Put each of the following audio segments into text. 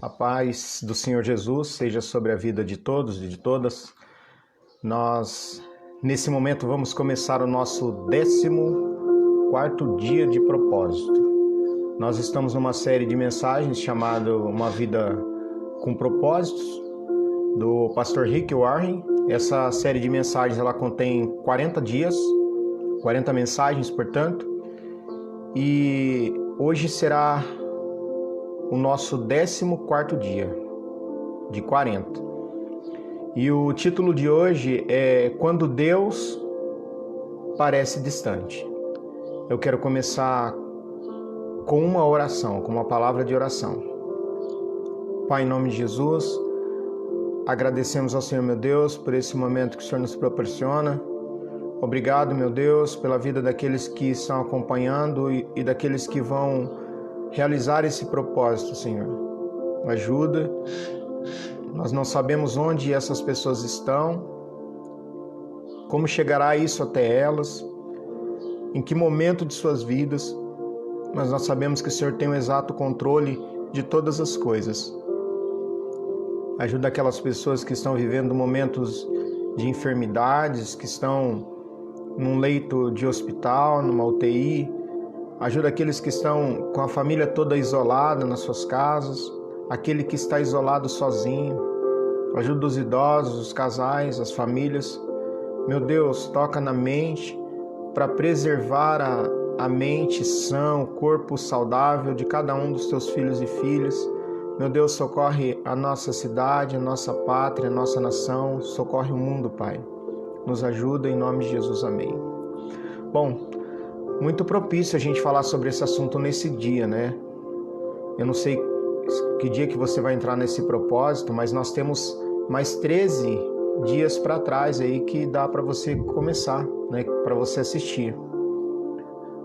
A paz do Senhor Jesus seja sobre a vida de todos e de todas. Nós, nesse momento, vamos começar o nosso 14º dia de propósito. Nós estamos numa série de mensagens chamada Uma Vida com Propósitos, do pastor Rick Warren. Essa série de mensagens ela contém 40 dias, 40 mensagens, portanto, e hoje será o nosso 14º dia de 40. E o título de hoje é Quando Deus Parece Distante. Eu quero começar com uma oração, com uma palavra de oração. Pai, em nome de Jesus, agradecemos ao Senhor, meu Deus, por esse momento que o Senhor nos proporciona. Obrigado, meu Deus, pela vida daqueles que estão acompanhando e daqueles que vão realizar esse propósito, Senhor. Ajuda. Nós não sabemos onde essas pessoas estão, como chegará isso até elas, em que momento de suas vidas, mas nós sabemos que o Senhor tem o exato controle de todas as coisas. Ajuda aquelas pessoas que estão vivendo momentos de enfermidades, que estão num leito de hospital, numa UTI. Ajuda aqueles que estão com a família toda isolada nas suas casas, aquele que está isolado sozinho. Ajuda os idosos, os casais, as famílias. Meu Deus, toca na mente para preservar a mente sã, o corpo saudável de cada um dos teus filhos e filhas. Meu Deus, socorre a nossa cidade, a nossa pátria, a nossa nação. Socorre o mundo, Pai. Nos ajuda em nome de Jesus. Amém. Bom, muito propício a gente falar sobre esse assunto nesse dia, né? Eu não sei que dia que você vai entrar nesse propósito, mas nós temos mais 13 dias para trás aí que dá para você começar, né? Para você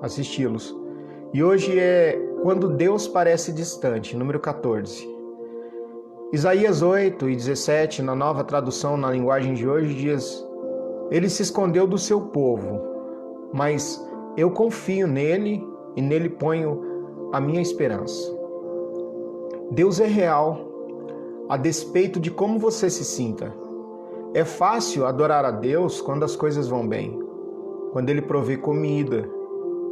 assisti-los. E hoje é Quando Deus Parece Distante, número 14. Isaías 8:17, na nova tradução, na linguagem de hoje, diz: Ele se escondeu do seu povo, mas eu confio nele e nele ponho a minha esperança. Deus é real, a despeito de como você se sinta. É fácil adorar a Deus quando as coisas vão bem, quando Ele provê comida,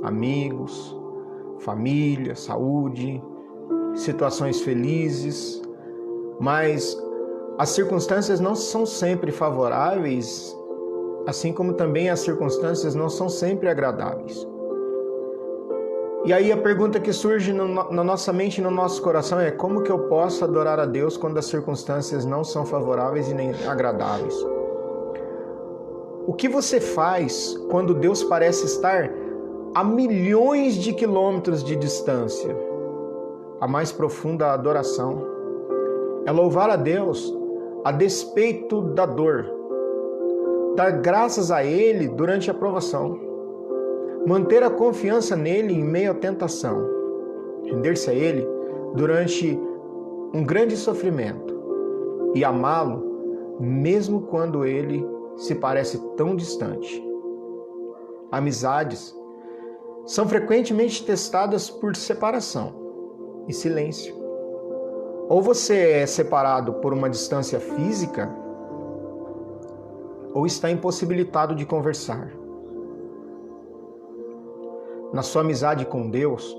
amigos, família, saúde, situações felizes, mas as circunstâncias não são sempre favoráveis, assim como também as circunstâncias não são sempre agradáveis. E aí a pergunta que surge na nossa mente e no nosso coração é: como que eu posso adorar a Deus quando as circunstâncias não são favoráveis e nem agradáveis? O que você faz quando Deus parece estar a milhões de quilômetros de distância? A mais profunda adoração é louvar a Deus a despeito da dor, dar graças a Ele durante a provação, manter a confiança nele em meio à tentação, render-se a Ele durante um grande sofrimento e amá-lo mesmo quando Ele se parece tão distante. Amizades são frequentemente testadas por separação e silêncio. Ou você é separado por uma distância física, ou está impossibilitado de conversar. Na sua amizade com Deus,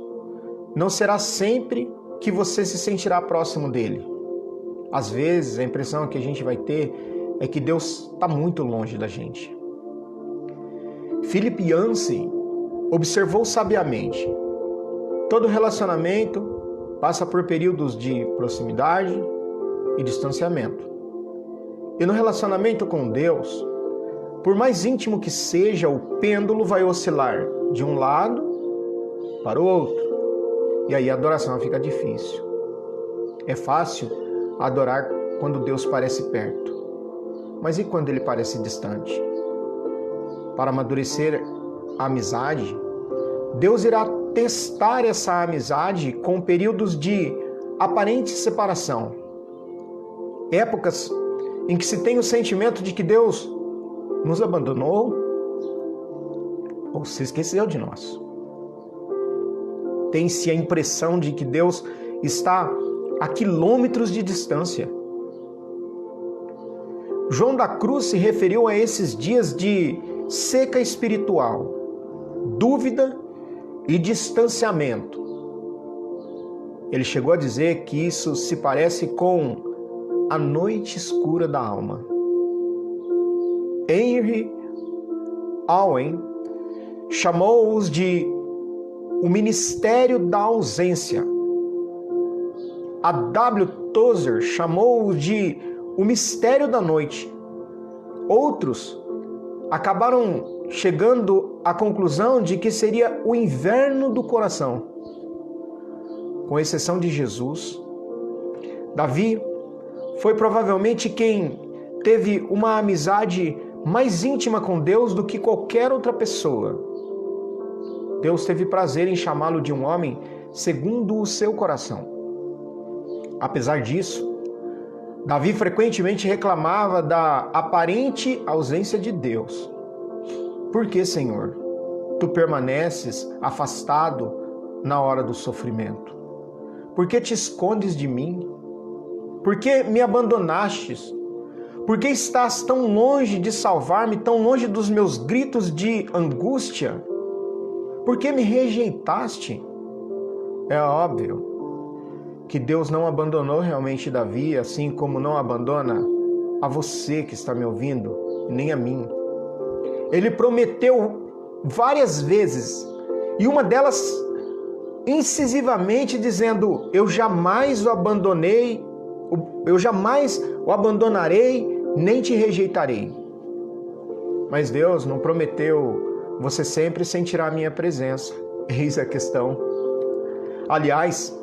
não será sempre que você se sentirá próximo dele. Às vezes, a impressão que a gente vai ter é que Deus está muito longe da gente. Philip Yancey observou sabiamente: todo relacionamento passa por períodos de proximidade e distanciamento. E no relacionamento com Deus, por mais íntimo que seja, o pêndulo vai oscilar de um lado para o outro. E aí a adoração fica difícil. É fácil adorar quando Deus parece perto. Mas e quando Ele parece distante? Para amadurecer a amizade, Deus irá testar essa amizade com períodos de aparente separação. Épocas em que se tem o sentimento de que Deus nos abandonou ou se esqueceu de nós. Tem-se a impressão de que Deus está a quilômetros de distância. João da Cruz se referiu a esses dias de seca espiritual, dúvida e distanciamento. Ele chegou a dizer que isso se parece com a noite escura da alma. Henry Owen chamou-os de o ministério da ausência. A W. Tozer chamou-o de o mistério da noite. Outros acabaram chegando à conclusão de que seria o inverno do coração. Com exceção de Jesus, Davi foi provavelmente quem teve uma amizade mais íntima com Deus do que qualquer outra pessoa. Deus teve prazer em chamá-lo de um homem segundo o seu coração. Apesar disso, Davi frequentemente reclamava da aparente ausência de Deus. Por que, Senhor, tu permaneces afastado na hora do sofrimento? Por que te escondes de mim? Por que me abandonastes? Por que estás tão longe de salvar-me, tão longe dos meus gritos de angústia? Por que me rejeitaste? É óbvio que Deus não abandonou realmente Davi, assim como não abandona a você que está me ouvindo, nem a mim. Ele prometeu várias vezes, e uma delas incisivamente dizendo: eu jamais o abandonei, eu jamais o abandonarei, nem te rejeitarei. Mas Deus não prometeu: você sempre sentirá a minha presença. Eis a questão. Aliás,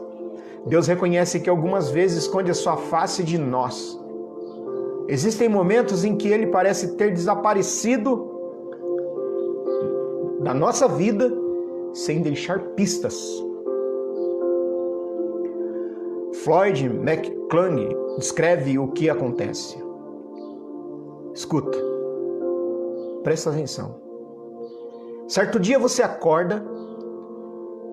Deus reconhece que algumas vezes esconde a sua face de nós. Existem momentos em que Ele parece ter desaparecido da nossa vida sem deixar pistas. Floyd McClung descreve o que acontece. Escuta, presta atenção. Certo dia você acorda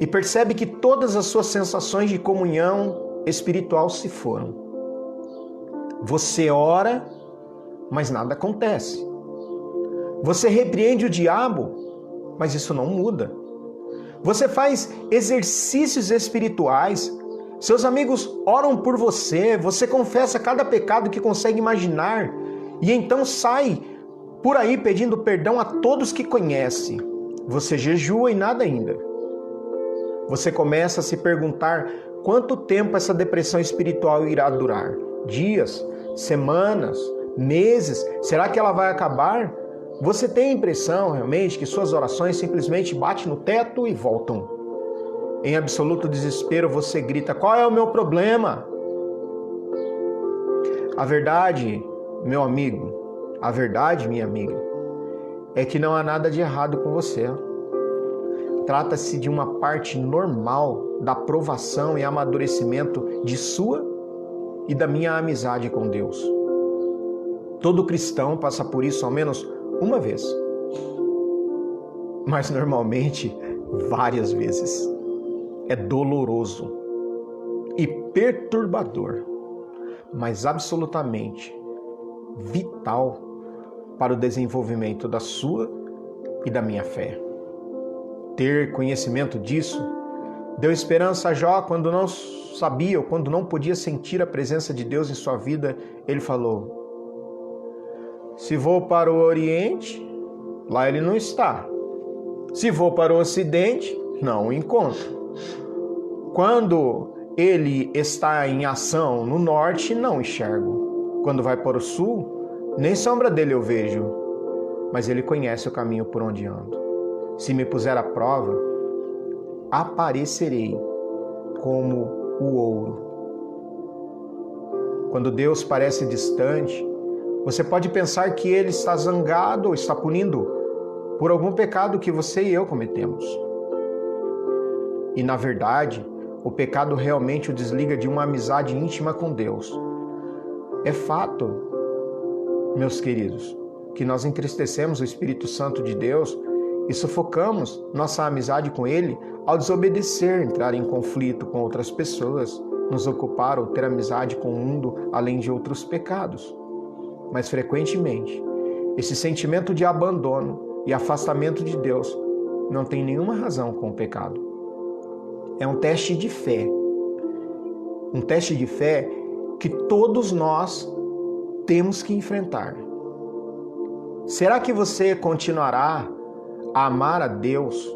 e percebe que todas as suas sensações de comunhão espiritual se foram. Você ora, mas nada acontece. Você repreende o diabo, mas isso não muda. Você faz exercícios espirituais, seus amigos oram por você, você confessa cada pecado que consegue imaginar e então sai por aí pedindo perdão a todos que conhece. Você jejua e nada ainda. Você começa a se perguntar quanto tempo essa depressão espiritual irá durar. Dias, semanas, meses? Será que ela vai acabar? Você tem a impressão realmente que suas orações simplesmente batem no teto e voltam. Em absoluto desespero você grita: qual é o meu problema? A verdade, meu amigo, a verdade, minha amiga, é que não há nada de errado com você. Trata-se de uma parte normal da provação e amadurecimento de sua e da minha amizade com Deus. Todo cristão passa por isso ao menos uma vez, mas normalmente várias vezes. É doloroso e perturbador, mas absolutamente vital para o desenvolvimento da sua e da minha fé. Ter conhecimento disso deu esperança a Jó quando não sabia ou quando não podia sentir a presença de Deus em sua vida. Ele falou: se vou para o Oriente, lá ele não está. Se vou para o Ocidente, não o encontro. Quando ele está em ação no Norte, não enxergo. Quando vai para o Sul, nem sombra dele eu vejo. Mas ele conhece o caminho por onde ando. Se me puser à prova, aparecerei como o ouro. Quando Deus parece distante, você pode pensar que Ele está zangado ou está punindo por algum pecado que você e eu cometemos. E na verdade, o pecado realmente o desliga de uma amizade íntima com Deus. É fato, meus queridos, que nós entristecemos o Espírito Santo de Deus e sufocamos nossa amizade com Ele ao desobedecer, entrar em conflito com outras pessoas nos ocupar ou ter amizade com o mundo, além de outros pecados. Mas frequentemente, esse sentimento de abandono e afastamento de Deus não tem nenhuma razão com o pecado. É um teste de fé. Um teste de fé que todos nós temos que enfrentar. Será que você continuará a amar a Deus,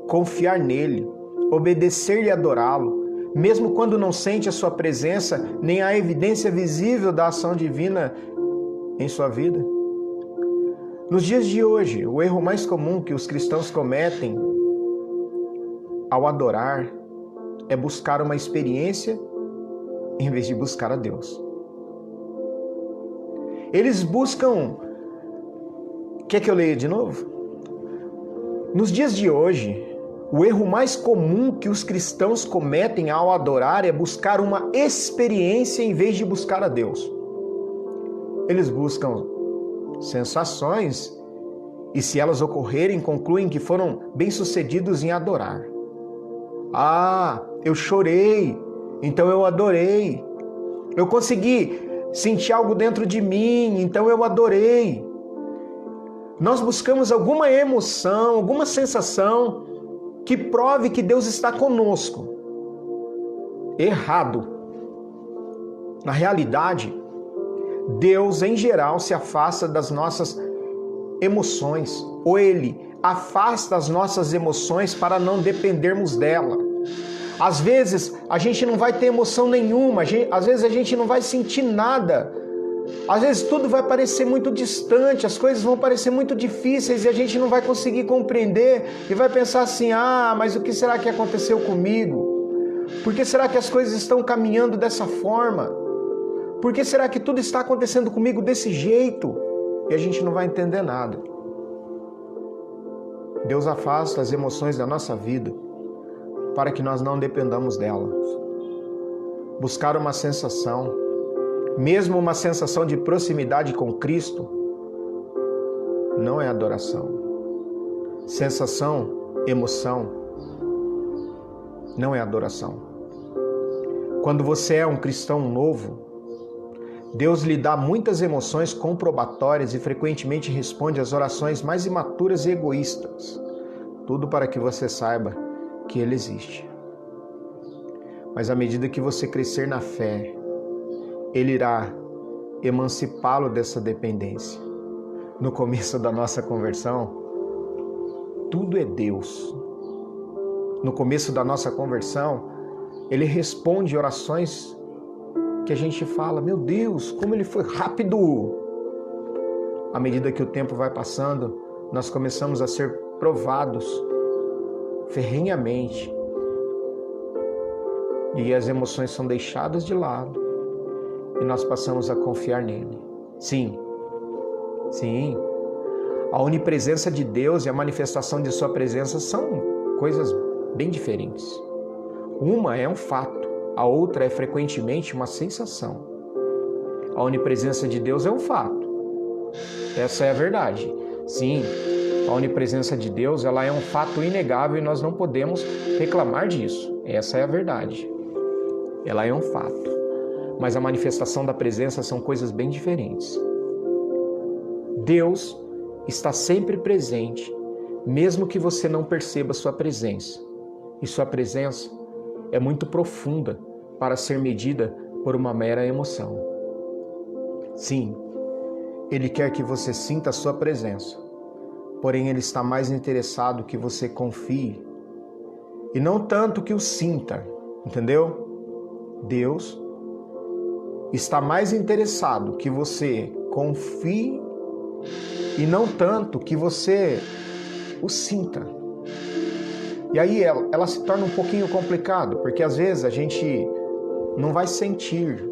confiar nele, obedecer e adorá-lo, mesmo quando não sente a sua presença, nem a evidência visível da ação divina em sua vida? Nos dias de hoje, o erro mais comum que os cristãos cometem ao adorar é buscar uma experiência em vez de buscar a Deus. Eles buscam... Quer que eu leia de novo? Nos dias de hoje, o erro mais comum que os cristãos cometem ao adorar é buscar uma experiência em vez de buscar a Deus. Eles buscam sensações e, se elas ocorrerem, concluem que foram bem-sucedidos em adorar. Ah, eu chorei, então eu adorei. Eu consegui sentir algo dentro de mim, então eu adorei. Nós buscamos alguma emoção, alguma sensação que prove que Deus está conosco. Errado. Na realidade, Deus, em geral, se afasta das nossas emoções, ou Ele afasta as nossas emoções para não dependermos dela. Às vezes, a gente não vai ter emoção nenhuma, às vezes a gente não vai sentir nada. Às vezes tudo vai parecer muito distante, as coisas vão parecer muito difíceis e a gente não vai conseguir compreender e vai pensar assim, mas o que será que aconteceu comigo? Por que será que as coisas estão caminhando dessa forma? Por que será que tudo está acontecendo comigo desse jeito? E a gente não vai entender nada. Deus afasta as emoções da nossa vida para que nós não dependamos delas. Buscar uma sensação, mesmo uma sensação de proximidade com Cristo, não é adoração. Sensação, emoção, não é adoração. Quando você é um cristão novo, Deus lhe dá muitas emoções comprobatórias e frequentemente responde às orações mais imaturas e egoístas. Tudo para que você saiba que Ele existe. Mas à medida que você crescer na fé, Ele irá emancipá-lo dessa dependência. No começo da nossa conversão, tudo é Deus. No começo da nossa conversão, Ele responde orações que a gente fala, meu Deus, como Ele foi rápido! À medida que o tempo vai passando, nós começamos a ser provados ferrenhamente. E as emoções são deixadas de lado. E nós passamos a confiar nele. Sim, a onipresença de Deus e a manifestação de sua presença são coisas bem diferentes. Uma é um fato, a outra é frequentemente uma sensação. A onipresença de Deus é um fato. Essa é a verdade. Sim, a onipresença de Deus, ela é um fato inegável e nós não podemos reclamar disso. Essa é a verdade. Ela é um fato. Mas a manifestação da presença são coisas bem diferentes. Deus está sempre presente, mesmo que você não perceba sua presença. E sua presença é muito profunda para ser medida por uma mera emoção. Sim, Ele quer que você sinta a sua presença, porém Ele está mais interessado que você confie, e não tanto que o sinta, entendeu? Deus está mais interessado que você confie e não tanto que você o sinta. E aí ela se torna um pouquinho complicado, porque às vezes a gente não vai sentir.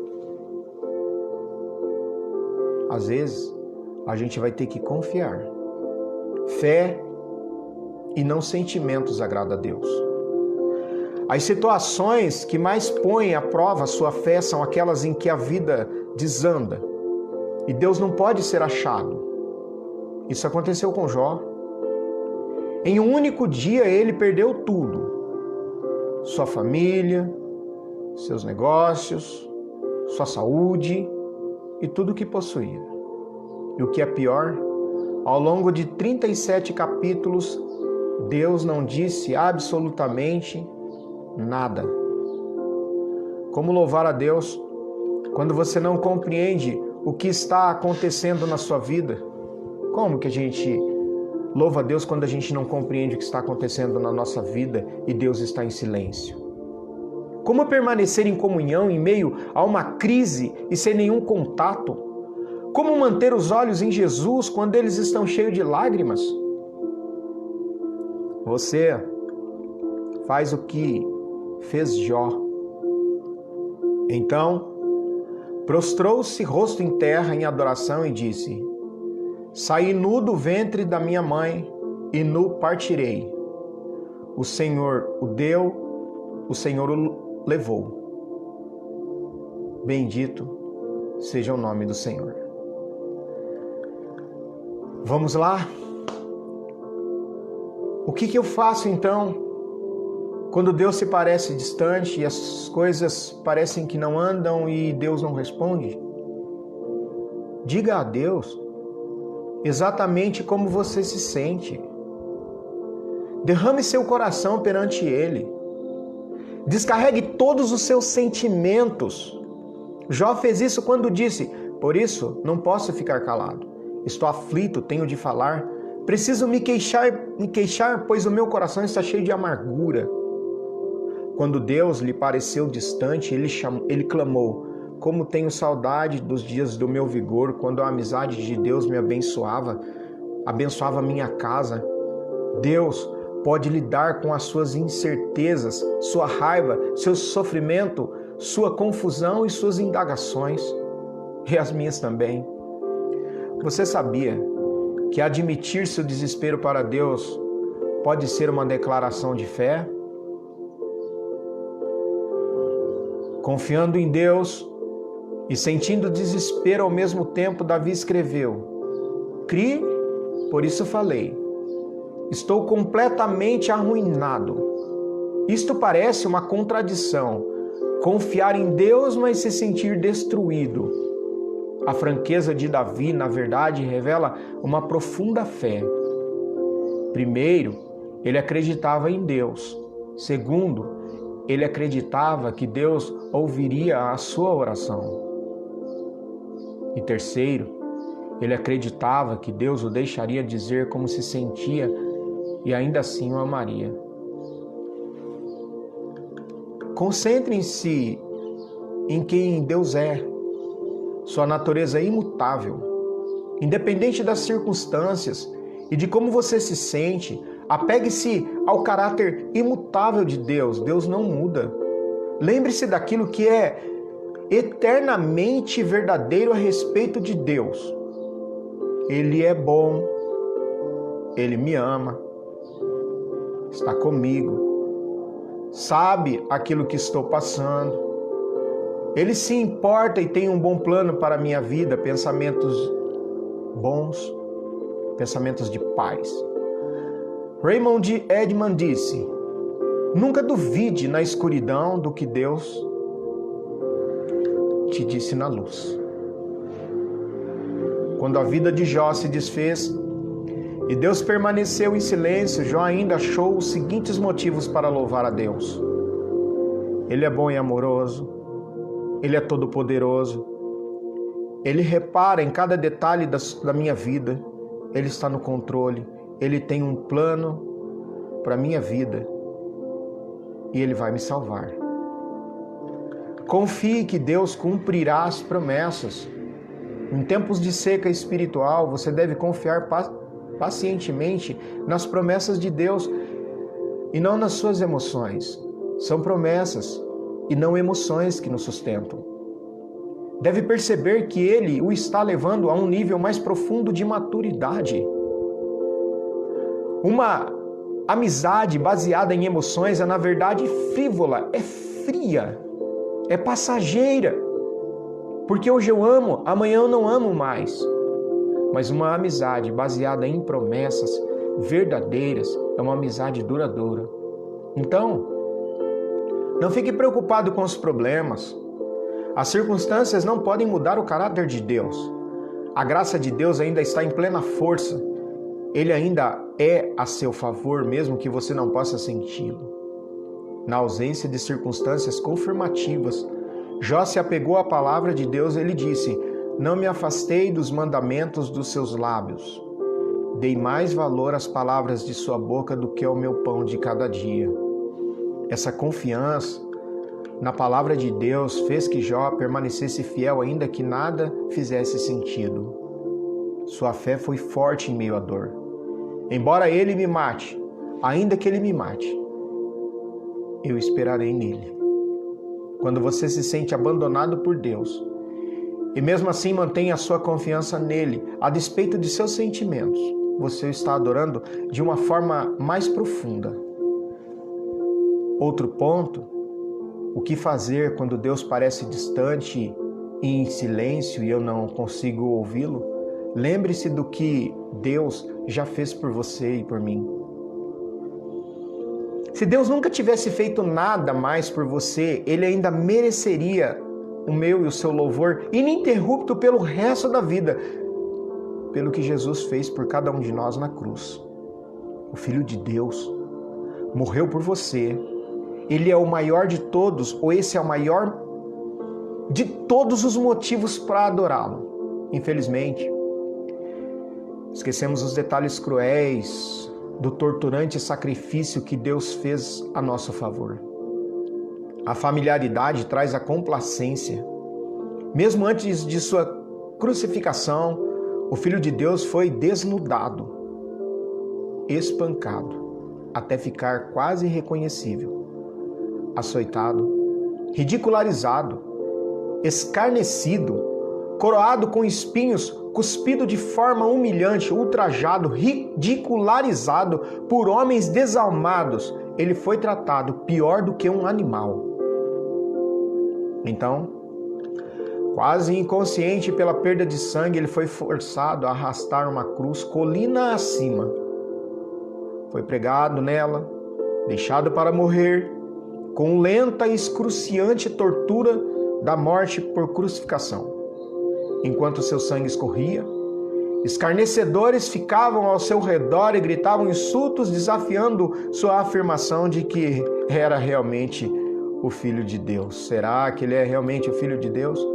Às vezes a gente vai ter que confiar. Fé e não sentimentos agrada a Deus. As situações que mais põem à prova a sua fé são aquelas em que a vida desanda. E Deus não pode ser achado. Isso aconteceu com Jó. Em um único dia ele perdeu tudo. Sua família, seus negócios, sua saúde e tudo o que possuía. E o que é pior, ao longo de 37 capítulos, Deus não disse absolutamente nada. Como louvar a Deus quando você não compreende o que está acontecendo na sua vida? Como que a gente louva a Deus quando a gente não compreende o que está acontecendo na nossa vida e Deus está em silêncio? Como permanecer em comunhão em meio a uma crise e sem nenhum contato? Como manter os olhos em Jesus quando eles estão cheios de lágrimas? Você faz o que fez Jó. Então, prostrou-se rosto em terra em adoração e disse: Saí nu do ventre da minha mãe e nu partirei. O Senhor o deu, o Senhor o levou. Bendito seja o nome do Senhor. Vamos lá? O que eu faço então quando Deus se parece distante e as coisas parecem que não andam e Deus não responde? Diga a Deus exatamente como você se sente. Derrame seu coração perante Ele. Descarregue todos os seus sentimentos. Jó fez isso quando disse: Por isso não posso ficar calado. Estou aflito, tenho de falar. Preciso me queixar, pois o meu coração está cheio de amargura. Quando Deus lhe pareceu distante, ele clamou: Como tenho saudade dos dias do meu vigor, quando a amizade de Deus me abençoava minha casa. Deus pode lidar com as suas incertezas, sua raiva, seu sofrimento, sua confusão e suas indagações, e as minhas também. Você sabia que admitir seu desespero para Deus pode ser uma declaração de fé? Confiando em Deus e sentindo desespero ao mesmo tempo, Davi escreveu: Criei, por isso falei. Estou completamente arruinado. Isto parece uma contradição. Confiar em Deus, mas se sentir destruído. A franqueza de Davi, na verdade, revela uma profunda fé. Primeiro, ele acreditava em Deus. Segundo, ele acreditava que Deus ouviria a sua oração. E terceiro, ele acreditava que Deus o deixaria dizer como se sentia e ainda assim o amaria. Concentrem-se em quem Deus é. Sua natureza é imutável. Independente das circunstâncias e de como você se sente, apegue-se ao caráter imutável de Deus. Deus não muda. Lembre-se daquilo que é eternamente verdadeiro a respeito de Deus. Ele é bom, Ele me ama, está comigo, sabe aquilo que estou passando. Ele se importa e tem um bom plano para a minha vida, pensamentos bons, pensamentos de paz. Raymond Edman disse: Nunca duvide na escuridão do que Deus te disse na luz. Quando a vida de Jó se desfez e Deus permaneceu em silêncio, Jó ainda achou os seguintes motivos para louvar a Deus. Ele é bom e amoroso. Ele é todo-poderoso. Ele repara em cada detalhe da minha vida. Ele está no controle. Ele tem um plano para a minha vida. E Ele vai me salvar. Confie que Deus cumprirá as promessas. Em tempos de seca espiritual, você deve confiar pacientemente nas promessas de Deus e não nas suas emoções. São promessas e não emoções que nos sustentam. Deve perceber que Ele o está levando a um nível mais profundo de maturidade. Uma amizade baseada em emoções é, na verdade, frívola, é fria, é passageira. Porque hoje eu amo, amanhã eu não amo mais. Mas uma amizade baseada em promessas verdadeiras é uma amizade duradoura. Então, Não fique preocupado com os problemas. As circunstâncias não podem mudar o caráter de Deus. A graça de Deus ainda está em plena força. Ele ainda é a seu favor, mesmo que você não possa senti-lo. Na ausência de circunstâncias confirmativas, Jó se apegou à palavra de Deus. Ele disse: não me afastei dos mandamentos dos seus lábios. Dei mais valor às palavras de sua boca do que ao meu pão de cada dia. Essa confiança na palavra de Deus fez que Jó permanecesse fiel ainda que nada fizesse sentido. Sua fé foi forte em meio à dor. Embora ele me mate, ainda que ele me mate, eu esperarei nele. Quando você se sente abandonado por Deus, e mesmo assim mantém a sua confiança nele, a despeito de seus sentimentos, você está adorando de uma forma mais profunda. Outro ponto: o que fazer quando Deus parece distante e em silêncio e eu não consigo ouvi-lo? Lembre-se do que Deus já fez por você e por mim. Se Deus nunca tivesse feito nada mais por você, Ele ainda mereceria o meu e o seu louvor ininterrupto pelo resto da vida, pelo que Jesus fez por cada um de nós na cruz. O Filho de Deus morreu por você. Ele é o maior de todos, ou esse é o maior de todos os motivos para adorá-lo. Infelizmente, esquecemos os detalhes cruéis do torturante sacrifício que Deus fez a nosso favor. A familiaridade traz a complacência. Mesmo antes de sua crucificação, o Filho de Deus foi desnudado, espancado, até ficar quase irreconhecível, açoitado, ridicularizado, escarnecido, coroado com espinhos, cuspido de forma humilhante, ultrajado, ridicularizado por homens desalmados. Ele foi tratado pior do que um animal. Então, quase inconsciente pela perda de sangue, ele foi forçado a arrastar uma cruz colina acima. Foi pregado nela, deixado para morrer, com lenta e excruciante tortura da morte por crucificação. Enquanto seu sangue escorria, escarnecedores ficavam ao seu redor e gritavam insultos, desafiando sua afirmação de que era realmente o Filho de Deus. Será que ele é realmente o Filho de Deus?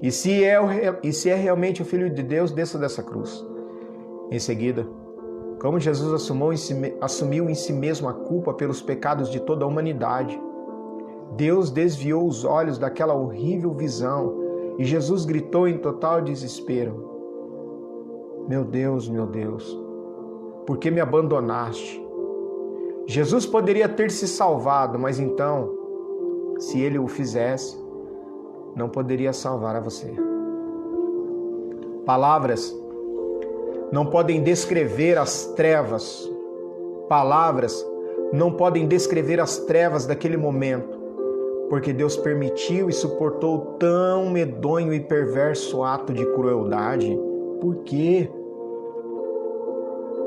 E se é realmente o Filho de Deus, desça dessa cruz. Em seguida, como Jesus assumiu em si mesmo a culpa pelos pecados de toda a humanidade, Deus desviou os olhos daquela horrível visão e Jesus gritou em total desespero: meu Deus, por que me abandonaste? Jesus poderia ter se salvado, mas então, se ele o fizesse, não poderia salvar a você. Palavras não podem descrever as trevas. Palavras não podem descrever as trevas daquele momento, porque Deus permitiu e suportou tão medonho e perverso ato de crueldade. Por quê?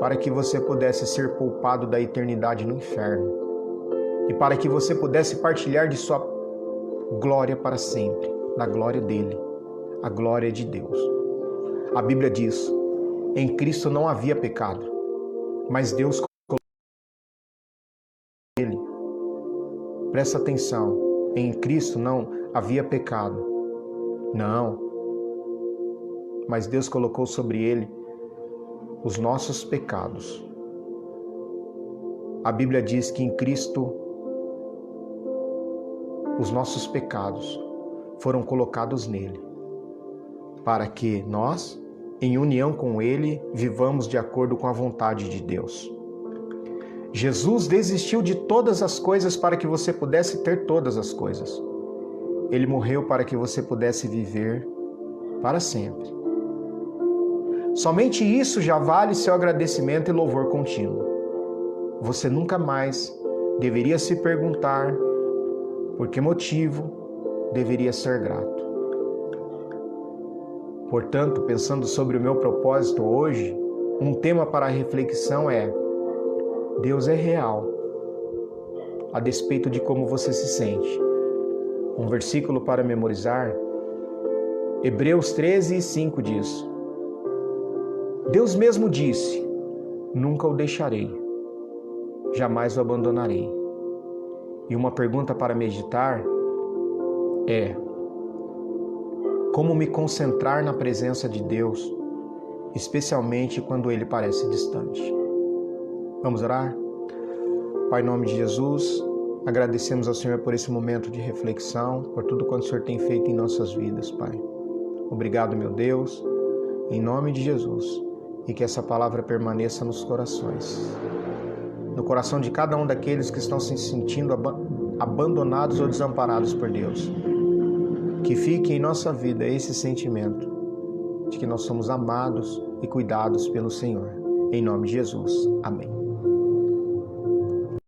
Para que você pudesse ser poupado da eternidade no inferno e para que você pudesse partilhar de sua glória para sempre, da glória dele, a glória de Deus. A Bíblia diz: em Cristo não havia pecado, mas Deus colocou nele. Presta atenção, em Cristo não havia pecado, não, mas Deus colocou sobre ele os nossos pecados. A Bíblia diz que em Cristo os nossos pecados foram colocados nele, para que nós, em união com ele, vivamos de acordo com a vontade de Deus. Jesus desistiu de todas as coisas para que você pudesse ter todas as coisas. Ele morreu para que você pudesse viver para sempre. Somente isso já vale seu agradecimento e louvor contínuo. Você nunca mais deveria se perguntar por que motivo deveria ser grato. Portanto, pensando sobre o meu propósito hoje, um tema para a reflexão é: Deus é real. a despeito de como você se sente. Um versículo para memorizar, Hebreus 13:5 diz: Deus mesmo disse, nunca o deixarei, jamais o abandonarei. E uma pergunta para meditar é: como me concentrar na presença de Deus, especialmente quando Ele parece distante? Vamos orar? Pai, em nome de Jesus, agradecemos ao Senhor por esse momento de reflexão, por tudo quanto o Senhor tem feito em nossas vidas, Pai. Obrigado, meu Deus, em nome de Jesus, e que essa palavra permaneça nos corações, no coração de cada um daqueles que estão se sentindo abandonados ou desamparados por Deus. Que fique em nossa vida esse sentimento de que nós somos amados e cuidados pelo Senhor. Em nome de Jesus. Amém.